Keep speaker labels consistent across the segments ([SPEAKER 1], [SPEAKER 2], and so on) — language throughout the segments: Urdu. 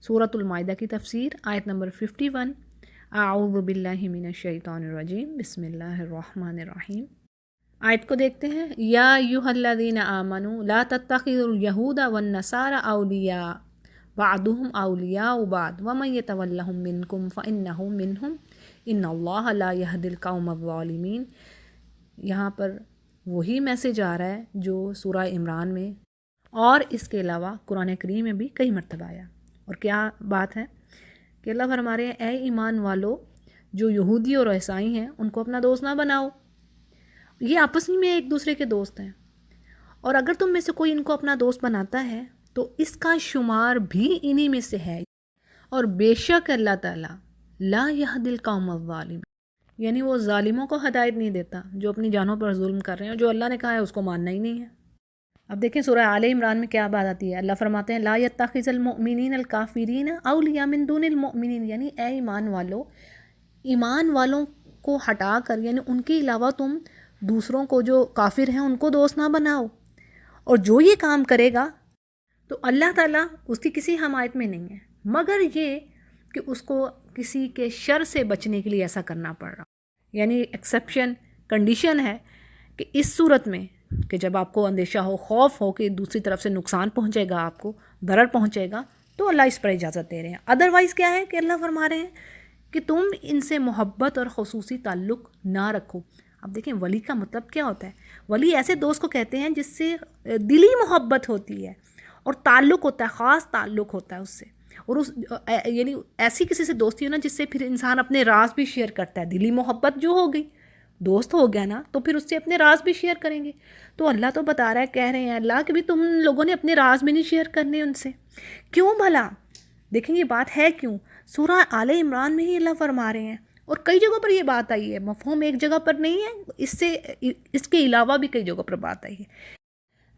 [SPEAKER 1] سورۃ المائدہ کی تفسیر آیت نمبر 51۔ اعوذ باللہ من الشیطان الرجیم، بسم اللہ الرحمن الرحیم۔ آیت کو دیکھتے ہیں۔ یا ایھا الذین آمنوا لا تتخذوا اليہود والنصارى اولیاء بعضهم اولیاء بعض ومن یتولہم منکم فانہ منہم ان اللہ لا یہدی القوم الظالمین۔ یہاں پر وہی میسج آ رہا ہے جو سورہ عمران میں اور اس کے علاوہ قرآن کریم میں بھی کئی مرتبہ آیا۔ اور کیا بات ہے کہ اللہ فرما رہے ہیں اے ایمان والو، جو یہودی اور عیسائی ہیں ان کو اپنا دوست نہ بناؤ، یہ آپس میں ایک دوسرے کے دوست ہیں، اور اگر تم میں سے کوئی ان کو اپنا دوست بناتا ہے تو اس کا شمار بھی انہی میں سے ہے، اور بے شک اللہ تعالیٰ لا یہدی القوم الظالمین، یعنی وہ ظالموں کو ہدایت نہیں دیتا جو اپنی جانوں پر ظلم کر رہے ہیں، اور جو اللہ نے کہا ہے اس کو ماننا ہی نہیں ہے۔ اب دیکھیں سورہ آل عمران میں کیا بات آتی ہے۔ اللہ فرماتے ہیں لا یتخذ المؤمنین الکافرین اولیاء من دون المؤمنین، یعنی اے ایمان والو، ایمان والوں کو ہٹا کر یعنی ان کے علاوہ تم دوسروں کو جو کافر ہیں ان کو دوست نہ بناؤ، اور جو یہ کام کرے گا تو اللہ تعالیٰ اس کی کسی حمایت میں نہیں ہے، مگر یہ کہ اس کو کسی کے شر سے بچنے کے لیے ایسا کرنا پڑ رہا، یعنی ایکسیپشن کنڈیشن ہے کہ اس صورت میں کہ جب آپ کو اندیشہ ہو، خوف ہو کہ دوسری طرف سے نقصان پہنچے گا، آپ کو ضرر پہنچے گا، تو اللہ اس پر اجازت دے رہے ہیں۔ ادروائز کیا ہے کہ اللہ فرما رہے ہیں کہ تم ان سے محبت اور خصوصی تعلق نہ رکھو۔ اب دیکھیں ولی کا مطلب کیا ہوتا ہے؟ ولی ایسے دوست کو کہتے ہیں جس سے دلی محبت ہوتی ہے اور تعلق ہوتا ہے، خاص تعلق ہوتا ہے اس سے، اور اس یعنی ایسی کسی سے دوستی ہو نا جس سے پھر انسان اپنے راز بھی شیئر کرتا ہے۔ دلی محبت جو ہو گئی، دوست ہو گیا نا، تو پھر اس سے اپنے راز بھی شیئر کریں گے۔ تو اللہ تو بتا رہا ہے، کہہ رہے ہیں اللہ کہ بھی تم لوگوں نے اپنے راز بھی نہیں شیئر کرنے ان سے، کیوں بھلا؟ دیکھیں یہ بات ہے کیوں، سورہ آل عمران میں ہی اللہ فرما رہے ہیں، اور کئی جگہوں پر یہ بات آئی ہے، مفہوم ایک جگہ پر نہیں ہے، اس کے علاوہ بھی کئی جگہوں پر بات آئی ہے۔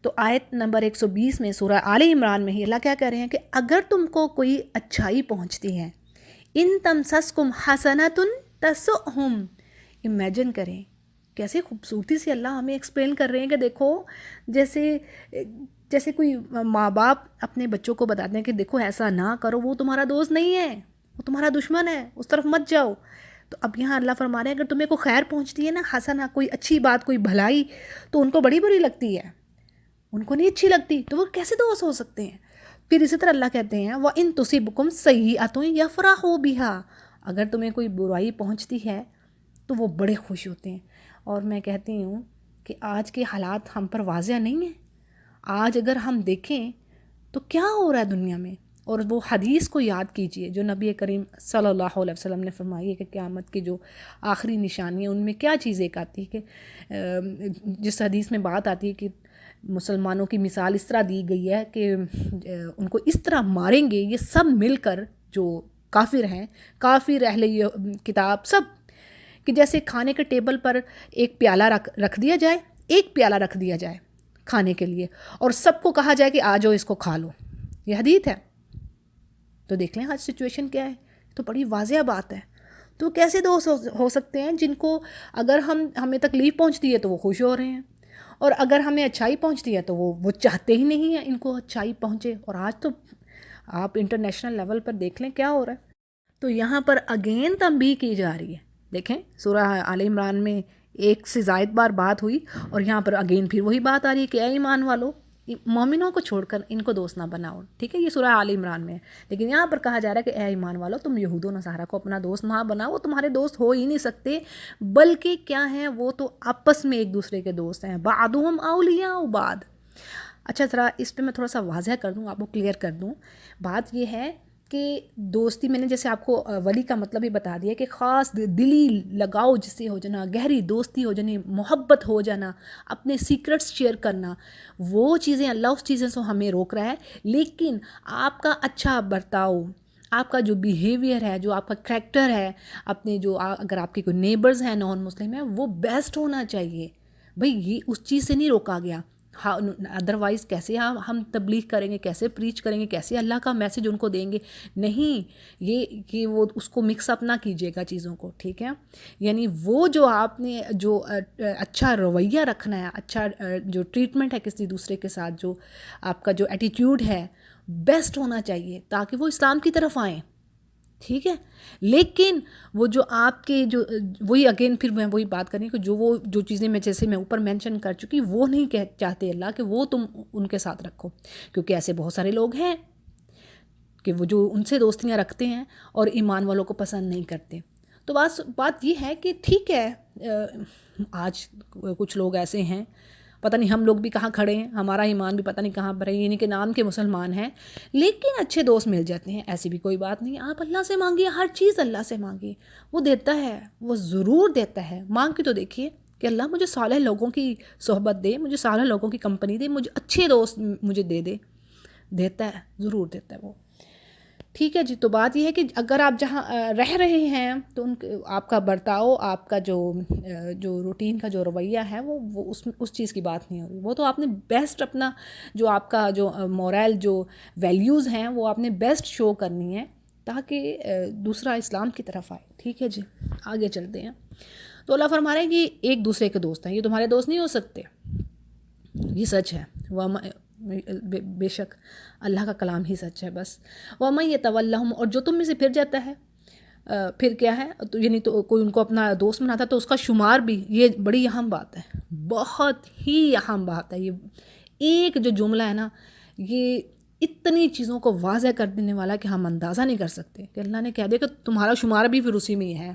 [SPEAKER 1] تو آیت نمبر 120 میں سورہ آل عمران میں ہی اللہ کیا کہہ رہے ہیں کہ اگر تم کو کوئی اچھائی پہنچتی ہے، ان تمسسکم حسنۃ تسؤہم، امیجن کریں کیسے خوبصورتی سے اللہ ہمیں ایکسپلین کر رہے ہیں کہ دیکھو جیسے کوئی ماں باپ اپنے بچوں کو بتاتے ہیں کہ دیکھو ایسا نہ کرو، وہ تمہارا دوست نہیں ہے، وہ تمہارا دشمن ہے، اس طرف مت جاؤ۔ تو اب یہاں اللہ فرما رہے ہیں اگر تمہیں کوئی خیر پہنچتی ہے نا، حسنہ، کوئی اچھی بات، کوئی بھلائی، تو ان کو بڑی بری لگتی ہے، ان کو نہیں اچھی لگتی، تو وہ کیسے دوست ہو سکتے ہیں؟ پھر اسی طرح اللہ کہتے ہیں وَإِن تُصِبْكُمْ سَيِّئَةٌ يَفْرَحُوا بِهَا، اگر تمہیں کوئی برائی پہنچتی ہے تو وہ بڑے خوش ہوتے ہیں۔ اور میں کہتی ہوں کہ آج کے حالات ہم پر واضح نہیں ہیں۔ آج اگر ہم دیکھیں تو کیا ہو رہا ہے دنیا میں، اور وہ حدیث کو یاد کیجئے جو نبی کریم صلی اللہ علیہ وسلم نے فرمائی ہے کہ قیامت کی جو آخری نشانی ہے ان میں کیا چیز ایک آتی ہے کہ جس حدیث میں بات آتی ہے کہ مسلمانوں کی مثال اس طرح دی گئی ہے کہ ان کو اس طرح ماریں گے یہ سب مل کر، جو کافر ہیں، کافر اہل کتاب سب، کہ جیسے کھانے کے ٹیبل پر ایک پیالہ رکھ دیا جائے، ایک پیالہ رکھ دیا جائے کھانے کے لیے، اور سب کو کہا جائے کہ آ جاؤ اس کو کھا لو، یہ حدیث ہے۔ تو دیکھ لیں آج سچویشن کیا ہے، تو بڑی واضح بات ہے۔ تو کیسے دوست ہو سکتے ہیں جن کو اگر ہمیں تکلیف پہنچتی ہے تو وہ خوش ہو رہے ہیں، اور اگر ہمیں اچھائی پہنچتی ہے تو وہ چاہتے ہی نہیں ہیں ان کو اچھائی پہنچے۔ اور آج تو آپ انٹرنیشنل لیول پر دیکھ لیں کیا ہو رہا ہے۔ تو یہاں پر اگین تنبیہ کی جا رہی ہے، دیکھیں سورہ آل عمران میں ایک سے زائد بار بات ہوئی، اور یہاں پر اگین پھر وہی بات آ رہی ہے کہ اے ایمان والو، مومنوں کو چھوڑ کر ان کو دوست نہ بناؤ، ٹھیک ہے، یہ سورہ آل عمران میں ہے، لیکن یہاں پر کہا جا رہا ہے کہ اے ایمان والو تم یہود و نصارہ کو اپنا دوست نہ بناؤ، وہ تمہارے دوست ہو ہی نہیں سکتے، بلکہ کیا ہیں، وہ تو آپس میں ایک دوسرے کے دوست ہیں، بعضهم اولیاء بعض۔ اچھا ذرا اس پہ میں تھوڑا سا واضح کر دوں، آپ کو کلیئر کر دوں، بات یہ ہے کہ دوستی میں نے جیسے آپ کو ولی کا مطلب ہی بتا دیا کہ خاص دلی لگاؤ جس سے ہو جانا، گہری دوستی ہو جانی، محبت ہو جانا، اپنے سیکرٹس شیئر کرنا، وہ چیزیں اللہ اس چیزیں سے ہمیں روک رہا ہے۔ لیکن آپ کا اچھا برتاؤ، آپ کا جو بیہیویئر ہے، جو آپ کا کریکٹر ہے، اپنے جو اگر آپ کے کوئی نیبرز ہیں نان مسلم ہیں، وہ بیسٹ ہونا چاہیے۔ بھئی یہ اس چیز سے نہیں روکا گیا، ادروائز کیسے ہم تبلیغ کریں گے، کیسے پریچ کریں گے، کیسے اللہ کا میسج ان کو دیں گے؟ نہیں، یہ وہ اس کو مکس اپ نہ کیجیے گا چیزوں کو، ٹھیک ہے؟ یعنی وہ جو آپ نے جو اچھا رویہ رکھنا ہے، اچھا جو ٹریٹمنٹ ہے کسی دوسرے کے ساتھ، جو آپ کا جو ایٹیٹیوڈ ہے، بیسٹ ہونا چاہیے تاکہ وہ اسلام کی طرف آئیں، ٹھیک ہے. لیکن وہ جو آپ کے جو وہی اگین پھر میں وہی بات کریں کہ جو چیزیں میں جیسے میں اوپر مینشن کر چکی وہ نہیں چاہتے اللہ کہ وہ تم ان کے ساتھ رکھو، کیونکہ ایسے بہت سارے لوگ ہیں کہ وہ جو ان سے دوستیاں رکھتے ہیں اور ایمان والوں کو پسند نہیں کرتے. تو بات یہ ہے کہ ٹھیک ہے، آج کچھ لوگ ایسے ہیں، پتہ نہیں ہم لوگ بھی کہاں کھڑے ہیں، ہمارا ایمان بھی پتہ نہیں کہاں پر ہے، یعنی کہ نام کے مسلمان ہیں لیکن اچھے دوست مل جاتے ہیں. ایسی بھی کوئی بات نہیں، آپ اللہ سے مانگیے، ہر چیز اللہ سے مانگیے، وہ دیتا ہے، وہ ضرور دیتا ہے. مانگ کے تو دیکھیے کہ اللہ مجھے صالح لوگوں کی صحبت دے، مجھے صالح لوگوں کی کمپنی دے، مجھے اچھے دوست مجھے دیتا ہے، ضرور دیتا ہے وہ. ٹھیک ہے جی. تو بات یہ ہے کہ اگر آپ جہاں رہ رہے ہیں تو آپ کا برتاؤ، آپ کا جو روٹین کا جو رویہ ہے وہ اس چیز کی بات نہیں ہو رہی. وہ تو آپ نے بیسٹ اپنا جو آپ کا جو مورل جو ویلیوز ہیں وہ آپ نے بیسٹ شو کرنی ہے تاکہ دوسرا اسلام کی طرف آئے. ٹھیک ہے جی. آگے چلتے ہیں. تو اللہ فرما رہے ہیں کہ ایک دوسرے کے دوست ہیں، یہ تمہارے دوست نہیں ہو سکتے. یہ سچ ہے، بے شک اللہ کا کلام ہی سچ ہے. بس وَمَن يَتَوَلَّهُمْ، اور جو تم میں سے پھر جاتا ہے، پھر کیا ہے تو یعنی تو کوئی ان کو اپنا دوست بناتا ہے تو اس کا شمار بھی، یہ بڑی اہم بات ہے، بہت ہی اہم بات ہے. یہ ایک جو جملہ ہے نا، یہ اتنی چیزوں کو واضح کر دینے والا کہ ہم اندازہ نہیں کر سکتے کہ اللہ نے کہہ دیا کہ تمہارا شمار بھی پھر اسی میں ہی ہے.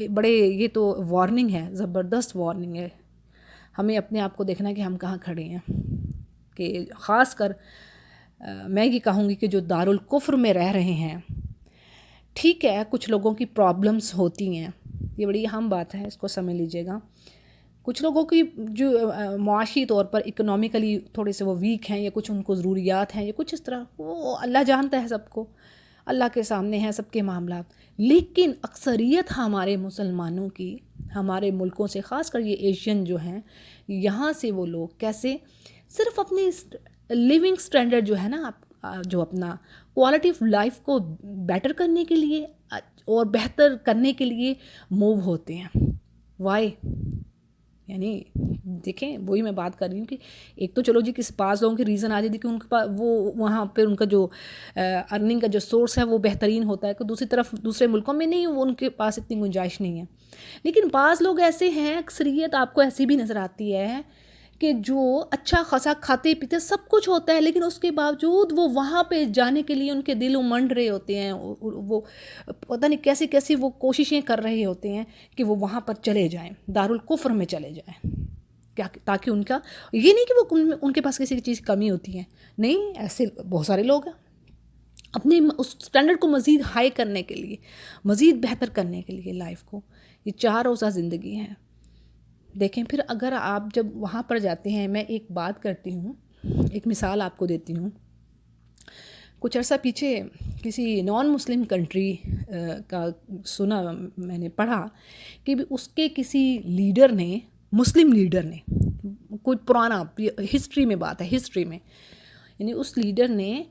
[SPEAKER 1] بڑے یہ تو وارننگ ہے، زبردست وارننگ ہے. ہمیں اپنے آپ کو دیکھنا کہ ہم کہاں کھڑے ہیں. کہ خاص کر میں یہ کہوں گی کہ جو دارالکفر میں رہ رہے ہیں، ٹھیک ہے کچھ لوگوں کی پرابلمس ہوتی ہیں، یہ بڑی اہم بات ہے، اس کو سمجھ لیجئے گا. کچھ لوگوں کی جو معاشی طور پر اکنامیکلی تھوڑے سے وہ ویک ہیں، یا کچھ ان کو ضروریات ہیں، یا کچھ اس طرح، وہ اللہ جانتا ہے سب کو، اللہ کے سامنے ہیں سب کے معاملات. لیکن اکثریت ہمارے مسلمانوں کی، ہمارے ملکوں سے، خاص کر یہ ایشین جو ہیں، یہاں سے وہ لوگ کیسے صرف اپنی لیونگ سٹینڈرڈ جو ہے نا، جو اپنا کوالٹی آف لائف کو بیٹر کرنے کے لیے اور بہتر کرنے کے لیے موو ہوتے ہیں. وائی؟ یعنی دیکھیں وہی میں بات کر رہی ہوں کہ ایک تو چلو جی کس بعض لوگوں کی ریزن آ جاتی کہ ان کے پاس وہ وہاں پہ ان کا جو ارننگ کا جو سورس ہے وہ بہترین ہوتا ہے، کہ دوسری طرف دوسرے ملکوں میں نہیں، وہ ان کے پاس اتنی گنجائش نہیں ہے. لیکن بعض لوگ ایسے ہیں، اکثریت آپ کو ایسی بھی نظر آتی ہے کہ جو اچھا خاصا کھاتے پیتے سب کچھ ہوتا ہے، لیکن اس کے باوجود وہ وہاں پہ جانے کے لیے ان کے دل امنڈ رہے ہوتے ہیں، وہ پتہ نہیں کیسی کیسی وہ کوششیں کر رہے ہوتے ہیں کہ وہ وہاں پر چلے جائیں، دارالکفر میں چلے جائیں، کیا تاکہ ان کا یہ نہیں کہ وہ ان کے پاس کسی چیز کی کمی ہوتی ہے، نہیں، ایسے بہت سارے لوگ ہیں اپنے اس سٹینڈرڈ کو مزید ہائی کرنے کے لیے، مزید بہتر کرنے کے لیے لائف کو. یہ 4 روزہ زندگی ہے. دیکھیں پھر اگر آپ جب وہاں پر جاتے ہیں، میں ایک بات کرتی ہوں، ایک مثال آپ کو دیتی ہوں. کچھ عرصہ پیچھے کسی نان مسلم کنٹری کا سنا، میں نے پڑھا کہ اس کے کسی لیڈر نے، مسلم لیڈر نے، کوئی پرانا ہسٹری میں بات ہے، ہسٹری میں، یعنی اس لیڈر نے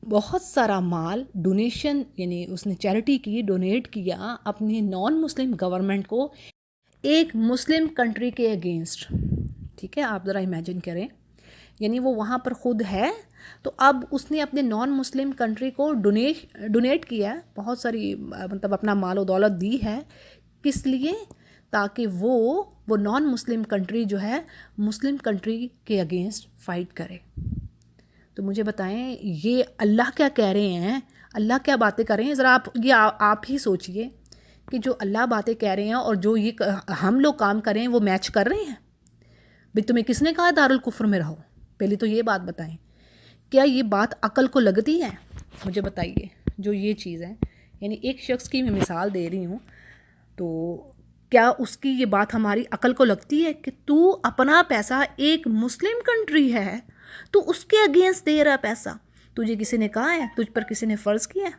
[SPEAKER 1] بہت سارا مال ڈونیشن، یعنی اس نے چیریٹی کی، ڈونیٹ کیا اپنی نان مسلم گورنمنٹ کو ایک مسلم کنٹری کے اگینسٹ. ٹھیک ہے، آپ ذرا امیجن کریں، یعنی وہ وہاں پر خود ہے تو اب اس نے اپنے نان مسلم کنٹری کو ڈونیٹ کیا ہے، بہت ساری مطلب اپنا مال و دولت دی ہے. کس لیے؟ تاکہ وہ نان مسلم کنٹری جو ہے مسلم کنٹری کے اگینسٹ فائٹ کرے. تو مجھے بتائیں یہ اللہ کیا کہہ رہے ہیں، اللہ کیا باتیں کر رہے ہیں؟ ذرا آپ ہی سوچئے کہ جو اللہ باتیں کہہ رہے ہیں اور جو یہ ہم لوگ کام کر رہے ہیں وہ میچ کر رہے ہیں؟ بھئی تمہیں کس نے کہا دارالکفر میں رہو؟ پہلے تو یہ بات بتائیں، کیا یہ بات عقل کو لگتی ہے؟ مجھے بتائیے. جو یہ چیز ہے، یعنی ایک شخص کی میں مثال دے رہی ہوں، تو کیا اس کی یہ بات ہماری عقل کو لگتی ہے کہ تو اپنا پیسہ، ایک مسلم کنٹری ہے تو اس کے اگینسٹ دے رہا پیسہ؟ تجھے کسی نے کہا ہے؟ تجھ پر کسی نے فرض کیا ہے؟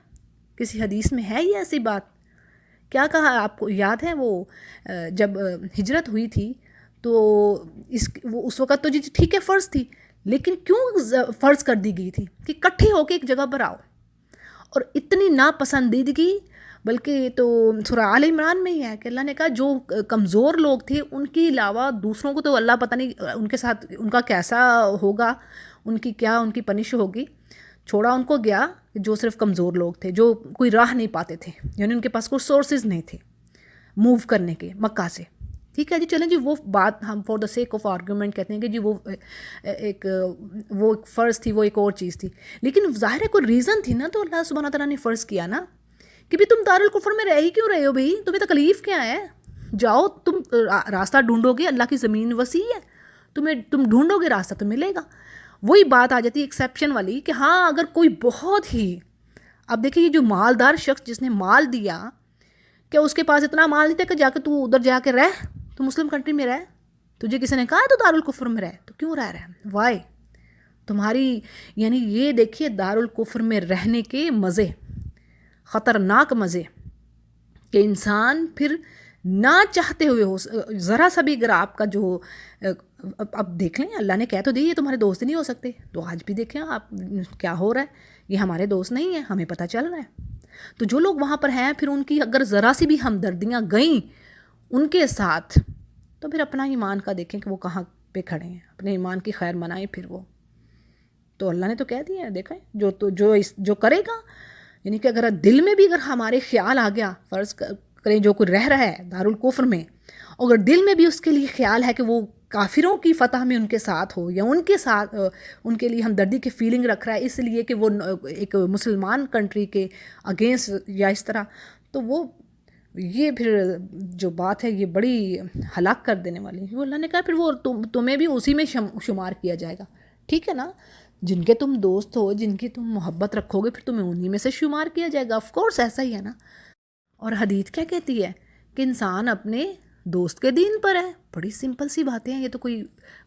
[SPEAKER 1] کسی حدیث میں ہے یہ ایسی بات؟ کیا کہا آپ کو یاد ہے؟ وہ جب ہجرت ہوئی تھی تو اس وقت تو جی ٹھیک ہے فرض تھی، لیکن کیوں فرض کر دی گئی تھی کہ اکٹھے ہو کے ایک جگہ پر آؤ؟ اور اتنی ناپسندیدگی، بلکہ تو سورہ آل عمران میں ہی ہے کہ اللہ نے کہا جو کمزور لوگ تھے ان کے علاوہ دوسروں کو تو اللہ پتہ نہیں ان کے ساتھ ان کا کیسا ہوگا، ان کی پنش ہوگی. چھوڑا ان کو گیا جو صرف کمزور لوگ تھے، جو کوئی راہ نہیں پاتے تھے، یعنی ان کے پاس کوئی سورسز نہیں تھے موو کرنے کے مکہ سے. ٹھیک ہے جی، چلیں جی وہ بات ہم for the sake of argument کہتے ہیں کہ جی وہ ایک فرض تھی، وہ ایک اور چیز تھی. لیکن ظاہر ہے کوئی ریزن تھی نا، تو اللہ سبحانہ تعالیٰ نے فرض کیا نا کہ بھی تم دارالکفر میں رہ ہی کیوں رہے ہو بھائی، تمہیں تکلیف کیا ہے؟ جاؤ تم راستہ ڈھونڈو گے، اللہ کی زمین وسیع ہے، تم ڈھونڈو گے راستہ تو ملے گا. وہی بات آ جاتی ہے ایکسیپشن والی کہ ہاں اگر کوئی بہت ہی، اب دیکھیں یہ جو مالدار شخص جس نے مال دیا، کہ اس کے پاس اتنا مال نہیں تھا کہ جا کے تو ادھر جا کے رہ، تو مسلم کنٹری میں رہ، تجھے کسی نے کہا تو دارالکفر میں رہ، تو کیوں رہ رہا ہے؟ وائی تمہاری، یعنی یہ دیکھیے دارالکفر میں رہنے کے مزے، خطرناک مزے، کہ انسان پھر نہ چاہتے ہوئے ہو ذرا سا بھی، اگر آپ کا جو اب دیکھ لیں اللہ نے کہہ تو دی یہ تمہارے دوست نہیں ہو سکتے، تو آج بھی دیکھیں آپ کیا ہو رہا ہے، یہ ہمارے دوست نہیں ہیں، ہمیں پتہ چل رہا ہے. تو جو لوگ وہاں پر ہیں پھر ان کی اگر ذرا سی بھی ہمدردیاں گئیں ان کے ساتھ، تو پھر اپنا ایمان کا دیکھیں کہ وہ کہاں پہ کھڑے ہیں، اپنے ایمان کی خیر منائیں. پھر وہ تو اللہ نے تو کہہ دیا ہے، دیکھیں جو کرے گا، یعنی کہ اگر دل میں بھی اگر ہمارے خیال آ گیا، فرض کریں جو کوئی رہ رہا ہے دارالکفر میں، اگر دل میں بھی اس کے لیے خیال ہے کہ وہ کافروں کی فتح میں ان کے ساتھ ہو، یا ان کے ساتھ ان کے لیے ہمدردی کی فیلنگ رکھ رہا ہے اس لیے کہ وہ ایک مسلمان کنٹری کے اگینسٹ یا اس طرح، تو وہ یہ پھر جو بات ہے یہ بڑی ہلاک کر دینے والی ہے. وہ اللہ نے کہا پھر وہ تمہیں بھی اسی میں شمار کیا جائے گا. ٹھیک ہے نا، جن کے تم دوست ہو، جن کی تم محبت رکھو گے، پھر تمہیں انہی میں سے شمار کیا جائے گا. آف کورس ایسا ہی ہے نا. اور حدیث کیا کہتی ہے کہ انسان اپنے دوست کے دین پر ہے. بڑی سمپل سی باتیں ہیں، یہ تو کوئی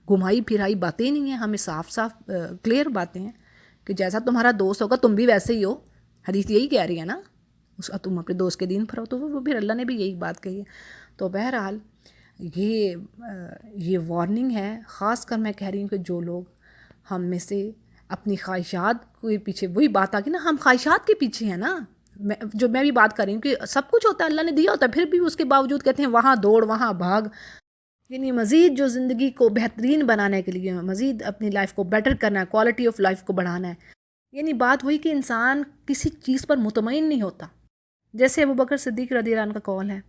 [SPEAKER 1] گھمائی پھرائی باتیں نہیں ہیں، ہمیں صاف صاف کلیئر باتیں ہیں کہ جیسا تمہارا دوست ہوگا تم بھی ویسے ہی ہو. حدیث یہی کہہ رہی ہے نا، تم اپنے دوست کے دین پر ہو، تو وہ پھر اللہ نے بھی یہی بات کہی ہے. تو بہرحال یہ وارننگ ہے، خاص کر میں کہہ رہی ہوں کہ جو لوگ ہم میں سے اپنی خواہشات کے پیچھے، وہی بات آ گئی نا، ہم خواہشات کے پیچھے ہیں نا. میں بھی بات کر رہی ہوں کہ سب کچھ ہوتا ہے، اللہ نے دیا ہوتا ہے، پھر بھی اس کے باوجود کہتے ہیں وہاں دوڑ وہاں بھاگ. یعنی مزید جو زندگی کو بہترین بنانے کے لیے، مزید اپنی لائف کو بیٹر کرنا ہے، کوالٹی آف لائف کو بڑھانا ہے. یعنی بات ہوئی کہ انسان کسی چیز پر مطمئن نہیں ہوتا. جیسے ابوبکر صدیق رضی اللہ عنہ کا قول ہے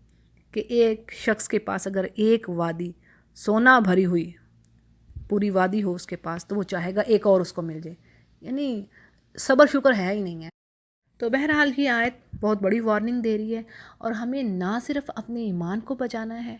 [SPEAKER 1] کہ ایک شخص کے پاس اگر ایک وادی سونا بھری ہوئی پوری وادی ہو اس کے پاس، تو وہ چاہے گا ایک اور اس کو مل جائے. یعنی صبر شکر ہے ہی نہیں ہے. تو بہرحال یہ آیت بہت بڑی وارننگ دے رہی ہے، اور ہمیں نہ صرف اپنے ایمان کو بچانا ہے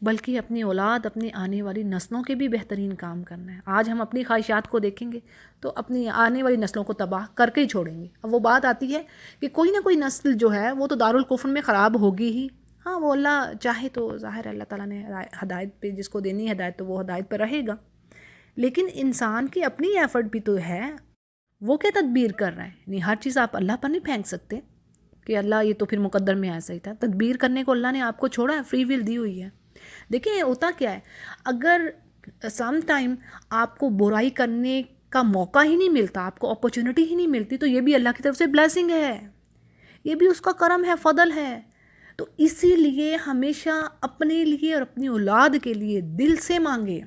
[SPEAKER 1] بلکہ اپنی اولاد، اپنی آنے والی نسلوں کے بھی بہترین کام کرنا ہے. آج ہم اپنی خواہشات کو دیکھیں گے تو اپنی آنے والی نسلوں کو تباہ کر کے ہی چھوڑیں گے. اب وہ بات آتی ہے کہ کوئی نہ کوئی نسل جو ہے وہ تو دارالکفر میں خراب ہوگی ہی. ہاں وہ اللہ چاہے تو، ظاہر اللہ تعالیٰ نے ہدایت پہ جس کو دینی ہے ہدایت تو وہ ہدایت پہ رہے گا، لیکن انسان کی اپنی ایفرٹ بھی تو ہے. وہ کیا تدبیر کر رہا ہے؟ یعنی ہر چیز آپ اللہ پر نہیں پھینک سکتے کہ اللہ یہ تو پھر مقدر میں ایسا ہی تھا. تدبیر کرنے کو اللہ نے آپ کو چھوڑا ہے، فری ول دی ہوئی ہے. دیکھیں ہوتا کیا ہے، اگر سم ٹائم آپ کو برائی کرنے کا موقع ہی نہیں ملتا، آپ کو اپرچونٹی ہی نہیں ملتی، تو یہ بھی اللہ کی طرف سے بلیسنگ ہے، یہ بھی اس کا کرم ہے، فضل ہے. تو اسی لیے ہمیشہ اپنے لیے اور اپنی اولاد کے لیے دل سے مانگے.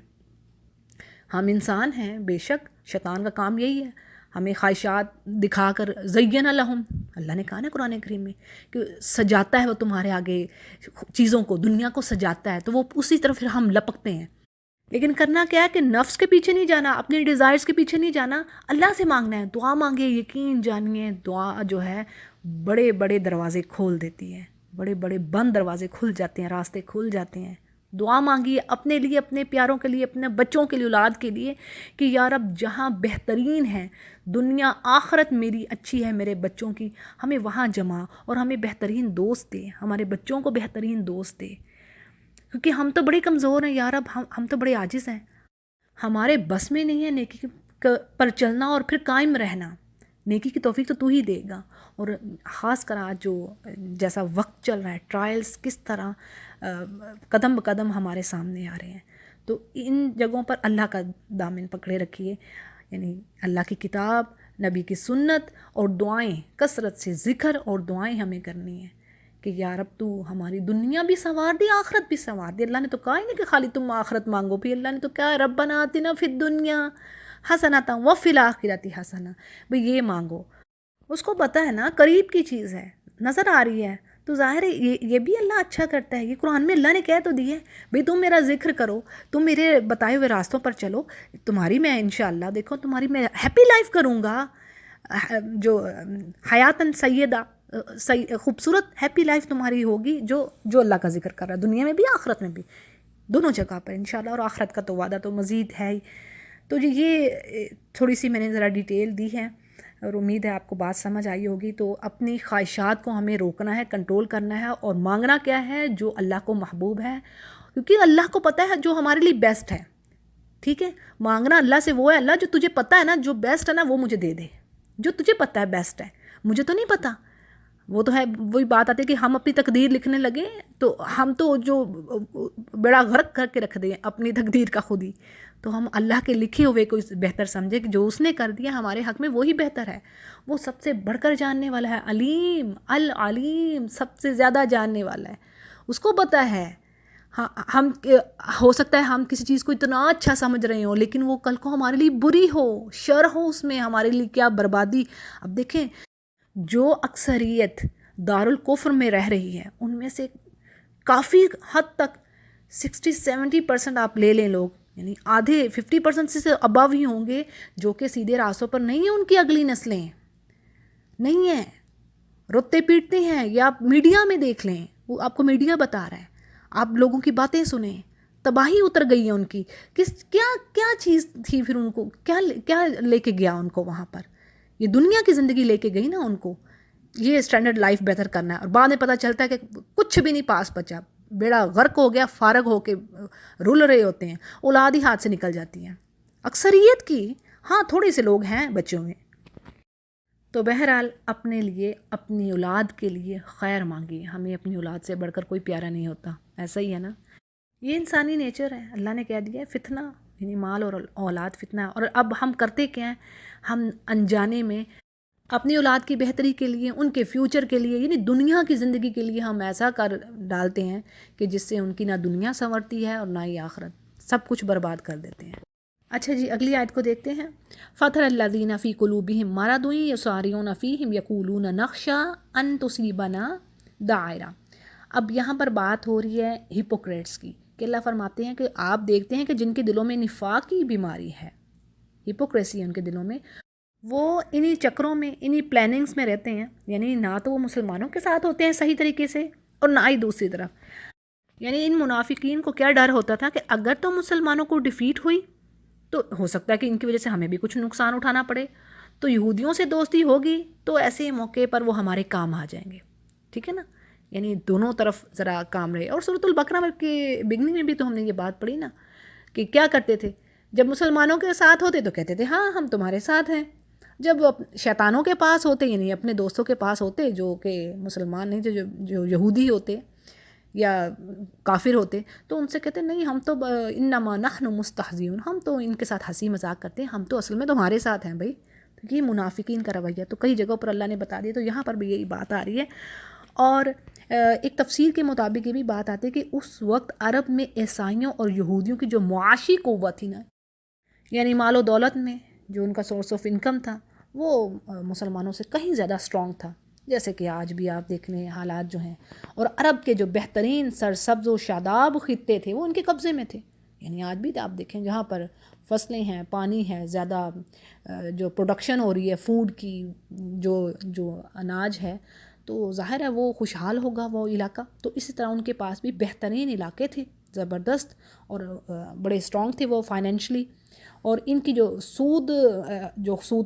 [SPEAKER 1] ہم انسان ہیں، بے شک شیطان کا کام یہی ہے ہمیں خواہشات دکھا کر، زین لہم، اللہ نے کہا نا قرآن کریم میں کہ سجاتا ہے وہ تمہارے آگے چیزوں کو، دنیا کو سجاتا ہے، تو وہ اسی طرف پھر ہم لپکتے ہیں. لیکن کرنا کیا ہے کہ نفس کے پیچھے نہیں جانا، اپنے ڈیزائرز کے پیچھے نہیں جانا، اللہ سے مانگنا ہے. دعا مانگے، یقین جانیے دعا جو ہے بڑے بڑے دروازے کھول دیتی ہے، بڑے بڑے بند دروازے کھل جاتے ہیں، راستے کھل جاتے ہیں. دعا مانگیے اپنے لیے، اپنے پیاروں کے لیے، اپنے بچوں کے لیے، اولاد کے لیے کہ یا رب جہاں بہترین ہے دنیا آخرت میری اچھی ہے، میرے بچوں کی، ہمیں وہاں جما، اور ہمیں بہترین دوست دے، ہمارے بچوں کو بہترین دوست دے. کیونکہ ہم تو بڑے کمزور ہیں یا رب، ہم تو بڑے عاجز ہیں، ہمارے بس میں نہیں ہے نیکی پر چلنا اور پھر قائم رہنا. نیکی کی توفیق تو تو ہی دے گا. اور خاص کر آج جو جیسا وقت چل رہا ہے، ٹرائلز کس طرح قدم بقدم ہمارے سامنے آ رہے ہیں، تو ان جگہوں پر اللہ کا دامن پکڑے رکھیے. یعنی اللہ کی کتاب، نبی کی سنت اور دعائیں، کثرت سے ذکر اور دعائیں ہمیں کرنی ہیں کہ یا رب تو ہماری دنیا بھی سنوار دی، آخرت بھی سنوار دی. اللہ نے تو کہا ہی نہیں کہ خالی تم آخرت مانگو، بھی اللہ نے تو کہا ربنا آتنا فی الدنیا حسنۃ وفی الآخرۃ حسنہ، بھئی یہ مانگو. اس کو پتہ ہے نا قریب کی چیز ہے، نظر آ رہی ہے، تو ظاہر ہے یہ بھی اللہ اچھا کرتا ہے. یہ قرآن میں اللہ نے کہہ تو دی ہے بھئی تم میرا ذکر کرو، تم میرے بتائے ہوئے راستوں پر چلو، تمہاری میں انشاءاللہ دیکھو تمہاری میں ہیپی لائف کروں گا، جو حیاتاً سیدہ، خوبصورت ہیپی لائف تمہاری ہوگی جو اللہ کا ذکر کر رہا ہے، دنیا میں بھی آخرت میں بھی، دونوں جگہ پر انشاءاللہ. اور آخرت کا تو وعدہ تو مزید ہے ہی. تو یہ تھوڑی سی میں نے ذرا ڈیٹیل دی ہے، اور امید ہے آپ کو بات سمجھ آئی ہوگی. تو اپنی خواہشات کو ہمیں روکنا ہے، کنٹرول کرنا ہے، اور مانگنا کیا ہے جو اللہ کو محبوب ہے، کیونکہ اللہ کو پتہ ہے جو ہمارے لیے بیسٹ ہے. ٹھیک ہے، مانگنا اللہ سے وہ ہے، اللہ جو تجھے پتہ ہے نا جو بیسٹ ہے نا وہ مجھے دے دے، جو تجھے پتہ ہے بیسٹ ہے، مجھے تو نہیں پتہ. وہ تو ہے، وہی بات آتی ہے کہ ہم اپنی تقدیر لکھنے لگے تو ہم تو جو بڑا غرق کر کے رکھ دیں اپنی تقدیر کا خود ہی. تو ہم اللہ کے لکھے ہوئے کو بہتر سمجھے کہ جو اس نے کر دیا ہمارے حق میں وہی بہتر ہے. وہ سب سے بڑھ کر جاننے والا ہے، علیم العلیم، سب سے زیادہ جاننے والا ہے، اس کو پتہ ہے. ہاں، ہم ہو سکتا ہے ہم کسی چیز کو اتنا اچھا سمجھ رہے ہوں لیکن وہ کل کو ہمارے لیے بری ہو، شر ہو، اس میں ہمارے لیے کیا بربادی. اب دیکھیں جو اکثریت دارالکفر میں رہ رہی ہے ان میں سے کافی حد تک 60-70% آپ لے لیں لوگ، یعنی آدھے 50% سے ابو ہی ہوں گے جو کہ سیدھے راستوں پر نہیں ہیں. ان کی اگلی نسلیں نہیں ہیں، روتے پیٹتے ہیں. یا آپ میڈیا میں دیکھ لیں، وہ آپ کو میڈیا بتا رہا ہے، آپ لوگوں کی باتیں سنیں، تباہی اتر گئی ہے ان کی. کیا چیز تھی پھر ان کو، کیا لے کے گیا ان کو وہاں پر؟ یہ دنیا کی زندگی لے کے گئی نا ان کو، یہ اسٹینڈرڈ لائف بہتر کرنا ہے. اور بعد میں پتہ چلتا ہے کہ کچھ بھی نہیں پاس بچا، بیڑا غرق ہو گیا، فارغ ہو کے رول رہے ہوتے ہیں، اولاد ہی ہاتھ سے نکل جاتی ہیں اکثریت کی. ہاں تھوڑے سے لوگ ہیں بچوں میں. تو بہرحال اپنے لیے، اپنی اولاد کے لیے خیر مانگیے. ہمیں اپنی اولاد سے بڑھ کر کوئی پیارا نہیں ہوتا، ایسا ہی ہے نا. یہ انسانی نیچر ہے، اللہ نے کہہ دیا ہے فتنہ، یعنی مال اور اولاد فتنہ ہے. اور اب ہم کرتے کیا ہیں، ہم انجانے میں اپنی اولاد کی بہتری کے لیے، ان کے فیوچر کے لیے، یعنی دنیا کی زندگی کے لیے ہم ایسا کر ڈالتے ہیں کہ جس سے ان کی نہ دنیا سنورتی ہے اور نہ ہی آخرت، سب کچھ برباد کر دیتے ہیں. اچھا جی، اگلی آیت کو دیکھتے ہیں. فَتَرَى الَّذِينَ فِي قُلُوبِهِمْ مَرَضٌ يُسَارِعُونَ فِيهِمْ يَقُولُونَ نَخْشَىٰ أَن تُصِيبَنَا دَاعِرَةٌ. اب یہاں پر بات ہو رہی ہے ہپوکریٹس کی، کہ اللہ فرماتے ہیں کہ آپ دیکھتے ہیں کہ جن کے دلوں میں نفاق کی بیماری ہے، ہپوکریسی ہے ان کے دلوں میں، وہ انہی چکروں میں، انہی پلاننگز میں رہتے ہیں. یعنی نہ تو وہ مسلمانوں کے ساتھ ہوتے ہیں صحیح طریقے سے، اور نہ ہی دوسری طرف. یعنی ان منافقین کو کیا ڈر ہوتا تھا کہ اگر تو مسلمانوں کو ڈیفیٹ ہوئی تو ہو سکتا ہے کہ ان کی وجہ سے ہمیں بھی کچھ نقصان اٹھانا پڑے، تو یہودیوں سے دوستی ہوگی تو ایسے موقع پر وہ ہمارے کام آ جائیں گے. ٹھیک ہے نا، یعنی دونوں طرف ذرا کام رہے. اور سورۃ البقرہ کے بگننگ میں بھی تو ہم نے یہ بات پڑھی نا کہ کیا کرتے تھے، جب مسلمانوں کے ساتھ ہوتے تو کہتے تھے ہاں ہم تمہارے ساتھ ہیں، جب شیطانوں کے پاس ہوتے، یعنی اپنے دوستوں کے پاس ہوتے جو کہ مسلمان نہیں تھے، جو یہودی ہوتے یا کافر ہوتے، تو ان سے کہتے نہیں ہم تو انما نحن مستہزئون، ہم تو ان کے ساتھ ہنسی مذاق کرتے ہیں، ہم تو اصل میں تمہارے ساتھ ہیں بھائی. تو یہ منافقین کا رویہ تو کئی جگہوں پر اللہ نے بتا دیا، تو یہاں پر بھی یہی بات آ رہی ہے. اور ایک تفسیر کے مطابق یہ بھی بات آتی ہے کہ اس وقت عرب میں عیسائیوں اور یہودیوں کی جو معاشی قوت تھی نا، یعنی مال و دولت میں جو ان کا سورس آف انکم تھا، وہ مسلمانوں سے کہیں زیادہ اسٹرانگ تھا. جیسے کہ آج بھی آپ دیکھ لیں حالات جو ہیں. اور عرب کے جو بہترین سرسبز و شاداب خطے تھے وہ ان کے قبضے میں تھے. یعنی آج بھی آپ دیکھیں جہاں پر فصلیں ہیں، پانی ہے، زیادہ جو پروڈکشن ہو رہی ہے فوڈ کی، جو اناج ہے، تو ظاہر ہے وہ خوشحال ہوگا وہ علاقہ. تو اسی طرح ان کے پاس بھی بہترین علاقے تھے، زبردست، اور بڑے اسٹرانگ تھے وہ فائنینشلی. اور ان کی جو سود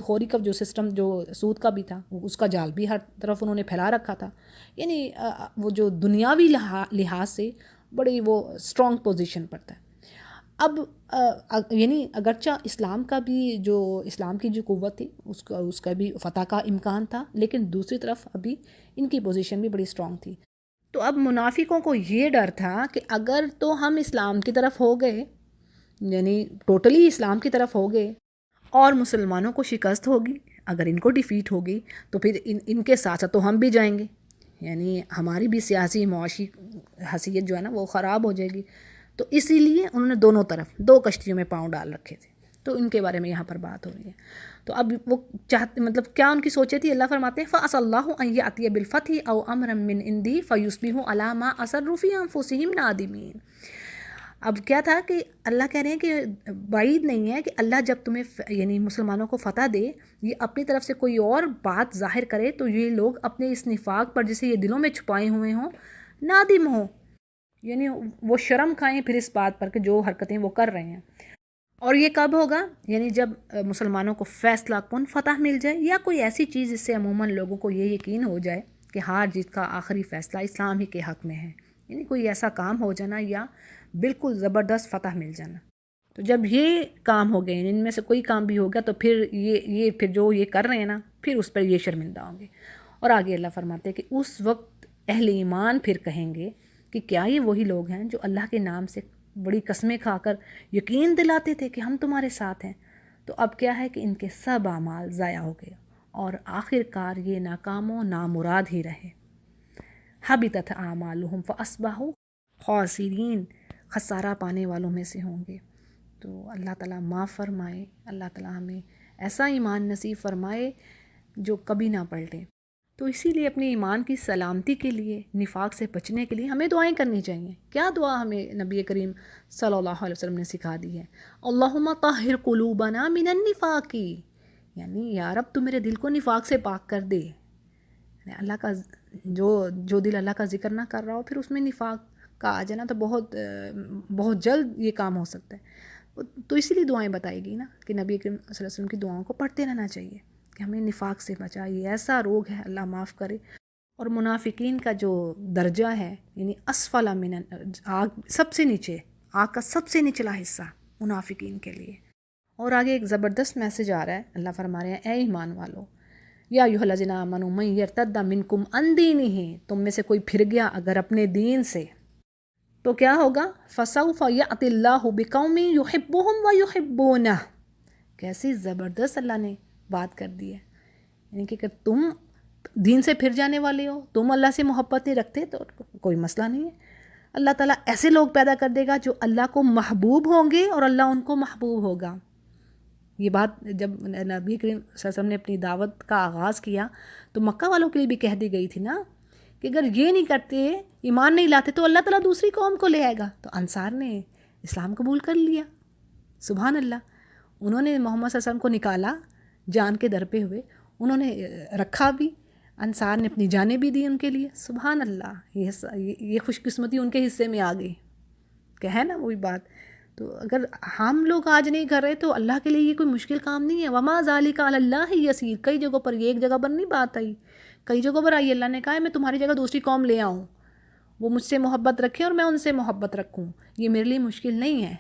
[SPEAKER 1] خوری کا جو سسٹم، جو سود کا بھی تھا، اس کا جال بھی ہر طرف انہوں نے پھیلا رکھا تھا. یعنی وہ جو دنیاوی لحاظ سے بڑی وہ اسٹرانگ پوزیشن پر تھا. اب یعنی اگرچہ اسلام کی جو قوت تھی اس کا بھی فتح کا امکان تھا، لیکن دوسری طرف ابھی ان کی پوزیشن بھی بڑی اسٹرانگ تھی. تو اب منافقوں کو یہ ڈر تھا کہ اگر تو ہم اسلام کی طرف ہو گئے، یعنی ٹوٹلی اسلام کی طرف ہو گئے، اور مسلمانوں کو شکست ہوگی، اگر ان کو ڈیفیٹ ہوگی تو پھر ان کے ساتھ تو ہم بھی جائیں گے، یعنی ہماری بھی سیاسی معاشی حیثیت جو ہے نا وہ خراب ہو جائے گی. تو اسی لیے انہوں نے دونوں طرف 2 کشتیوں میں پاؤں ڈال رکھے تھے. تو ان کے بارے میں یہاں پر بات ہو رہی ہے. تو اب وہ چاہتے مطلب کیا ان کی سوچے تھی؟ اللہ فرماتے ہیں فَعَسَى اللَّهُ أَن يَأْتِيَ بِالْفَتْحِ أَوْ أَمْرًا مِّنْ عِندِهِ فَيُصْبِحُوا عَلَىٰ مَا أَسَرُّوا فِي أَنفُسِهِمْ نَادِمِينَ. اب کیا تھا کہ اللہ کہہ رہے ہیں کہ بعید نہیں ہے کہ اللہ جب تمہیں یعنی مسلمانوں کو فتح دے، یہ اپنی طرف سے کوئی اور بات ظاہر کرے تو یہ لوگ اپنے اس نفاق پر جسے یہ دلوں میں چھپائے ہوئے ہوں نادم ہوں، یعنی وہ شرم کھائیں پھر اس بات پر کہ جو حرکتیں وہ کر رہے ہیں. اور یہ کب ہوگا؟ یعنی جب مسلمانوں کو فیصلہ کن فتح مل جائے یا کوئی ایسی چیز جس سے عموماً لوگوں کو یہ یقین ہو جائے کہ ہار جیت کا آخری فیصلہ اسلام ہی کے حق میں ہے، یعنی کوئی ایسا کام ہو جانا یا بالکل زبردست فتح مل جانا. تو جب یہ کام ہو گئے ان میں سے کوئی کام بھی ہو گیا تو پھر یہ پھر جو یہ کر رہے ہیں نا پھر اس پر یہ شرمندہ ہوں گے. اور آگے اللہ فرماتے ہیں کہ اس وقت اہل ایمان پھر کہیں گے کہ کیا یہ وہی لوگ ہیں جو اللہ کے نام سے بڑی قسمیں کھا کر یقین دلاتے تھے کہ ہم تمہارے ساتھ ہیں؟ تو اب کیا ہے کہ ان کے سب اعمال ضائع ہو گئے اور آخر کار یہ ناکام و نامراد ہی رہے. حبطت اعمالہم فاصبحوا خاسرین، خسارہ پانے والوں میں سے ہوں گے. تو اللہ تعالیٰ معاف فرمائے، اللہ تعالیٰ ہمیں ایسا ایمان نصیب فرمائے جو کبھی نہ پلٹے. تو اسی لیے اپنے ایمان کی سلامتی کے لیے، نفاق سے بچنے کے لیے ہمیں دعائیں کرنی چاہیے. کیا دعا ہمیں نبی کریم صلی اللہ علیہ وسلم نے سکھا دی ہے؟ اللہم طہر قلوبنا من النفاق، یعنی یا رب تو میرے دل کو نفاق سے پاک کر دے. یعنی اللہ کا جو دل اللہ کا ذکر نہ کر رہا ہو پھر اس میں نفاق کا آ جانا تو بہت جلد یہ کام ہو سکتا ہے. تو اسی لیے دعائیں بتائی گئی نا کہ نبی کریم صلی اللہ علیہ وسلم کی دعاؤں کو پڑھتے رہنا چاہیے کہ ہمیں نفاق سے بچائے، ایسا روگ ہے اللہ معاف کرے. اور منافقین کا جو درجہ ہے یعنی اسفل من آگ، سب سے نیچے، آگ کا سب سے نچلا حصہ منافقین کے لیے. اور آگے ایک زبردست میسج آ رہا ہے، اللہ فرما رہے ہیں اے ایمان والو یا ایھا الذین آمنوا من یرتد منکم عن دینہ، تم میں سے کوئی پھر گیا اگر اپنے دین سے تو کیا ہوگا؟ فسوف یأتی اللہ بقوم یحبہم ویحبونہ. کیسی زبردست اللہ نے بات کر دی ہے، یعنی کہ اگر تم دین سے پھر جانے والے ہو، تم اللہ سے محبت نہیں رکھتے تو کوئی مسئلہ نہیں ہے. اللہ تعالیٰ ایسے لوگ پیدا کر دے گا جو اللہ کو محبوب ہوں گے اور اللہ ان کو محبوب ہوگا. یہ بات جب نبی کریم صلی اللہ علیہ وسلم نے اپنی دعوت کا آغاز کیا تو مکہ والوں کے لیے بھی کہہ دی گئی تھی نا کہ اگر یہ نہیں کرتے، ایمان نہیں لاتے تو اللہ تعالیٰ دوسری قوم کو لے آئے گا. تو انصار نے اسلام قبول کر لیا، سبحان اللہ. انہوں نے محمد صلی اللہ علیہ وسلم کو نکالا جان کے در پہ ہوئے، انہوں نے رکھا بھی، انصار نے اپنی جانیں بھی دی ان کے لیے، سبحان اللہ. یہ خوش قسمتی ان کے حصے میں آ گئی کہ ہے نا وہی بات. تو اگر ہم لوگ آج نہیں کر رہے تو اللہ کے لیے یہ کوئی مشکل کام نہیں ہے. وما ذالک علی اللہ یسیر. کئی جگہوں پر یہ ایک جگہ پر نہیں بات آئی، کئی جگہوں پر آئی. اللہ نے کہا ہے میں تمہاری جگہ دوسری قوم لے آؤں، وہ مجھ سے محبت رکھیں اور میں ان سے محبت رکھوں، یہ میرے لیے مشکل نہیں ہے.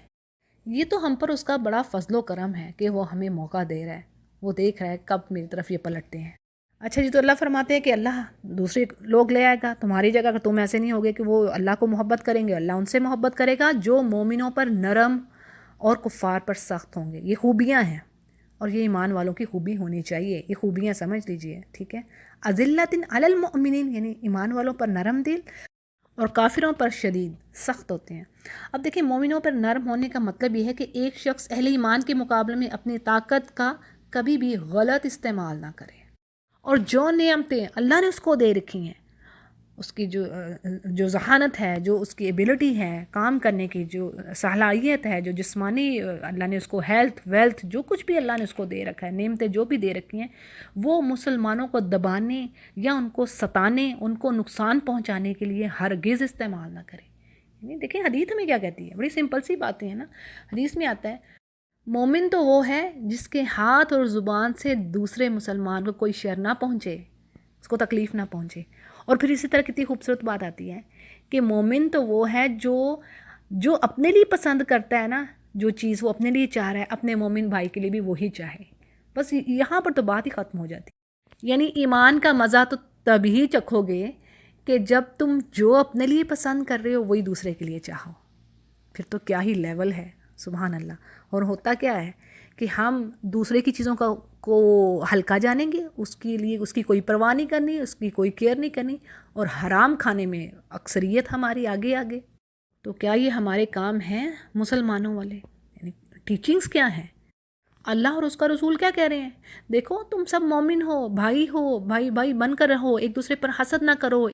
[SPEAKER 1] یہ تو ہم پر اس کا بڑا فضل و کرم ہے کہ وہ ہمیں موقع دے رہا ہے، وہ دیکھ رہا ہے کب میری طرف یہ پلٹتے ہیں. اچھا جی، تو اللہ فرماتے ہیں کہ اللہ دوسرے لوگ لے آئے گا تمہاری جگہ. اگر تم ایسے نہیں ہوگے کہ وہ اللہ کو محبت کریں گے، اللہ ان سے محبت کرے گا جو مومنوں پر نرم اور کفار پر سخت ہوں گے. یہ خوبیاں ہیں اور یہ ایمان والوں کی خوبی ہونی چاہیے، یہ خوبیاں سمجھ لیجئے، ٹھیک ہے. اذلۃ علی المؤمنین، یعنی ایمان والوں پر نرم دل اور کافروں پر شدید سخت ہوتے ہیں. اب دیکھیں مومنوں پر نرم ہونے کا مطلب یہ ہے کہ ایک شخص اہل ایمان کے مقابلے میں اپنی طاقت کا کبھی بھی غلط استعمال نہ کرے، اور جو نعمتیں اللہ نے اس کو دے رکھی ہیں، اس کی جو ذہانت ہے، جو اس کی ایبلٹی ہے کام کرنے کی، جو صلاحیت ہے، جو جسمانی اللہ نے اس کو ہیلتھ ویلتھ، جو کچھ بھی اللہ نے اس کو دے رکھا ہے، نعمتیں جو بھی دے رکھی ہیں، وہ مسلمانوں کو دبانے یا ان کو ستانے، ان کو نقصان پہنچانے کے لیے ہرگز استعمال نہ کرے. یعنی دیکھیں حدیث ہمیں کیا کہتی ہے، بڑی سمپل سی باتیں ہیں نا. حدیث میں آتا ہے مومن تو وہ ہے جس کے ہاتھ اور زبان سے دوسرے مسلمان کو کوئی شر نہ پہنچے، اس کو تکلیف نہ پہنچے. اور پھر اسی طرح کتنی خوبصورت بات آتی ہے کہ مومن تو وہ ہے جو اپنے لیے پسند کرتا ہے نا، جو چیز وہ اپنے لیے چاہ رہا ہے اپنے مومن بھائی کے لیے بھی وہی چاہے. بس یہاں پر تو بات ہی ختم ہو جاتی. یعنی ایمان کا مزہ تو تبھی چکھو گے کہ جب تم جو اپنے لیے پسند کر رہے ہو وہی دوسرے کے لیے چاہو. پھر تو کیا ہی لیول ہے، سبحان اللہ. اور ہوتا کیا ہے کہ ہم دوسرے کی چیزوں کو ہلکا جانیں گے، اس کے لیے اس کی کوئی پرواہ نہیں کرنی، اس کی کوئی کیئر نہیں کرنی، اور حرام کھانے میں اکثریت ہماری آگے. تو کیا یہ ہمارے کام ہیں مسلمانوں والے؟ یعنی ٹیچنگز کیا ہیں؟ اللہ اور اس کا رسول کیا کہہ رہے ہیں؟ دیکھو تم سب مومن ہو، بھائی بھائی بن کر رہو، ایک دوسرے پر حسد نہ کرو،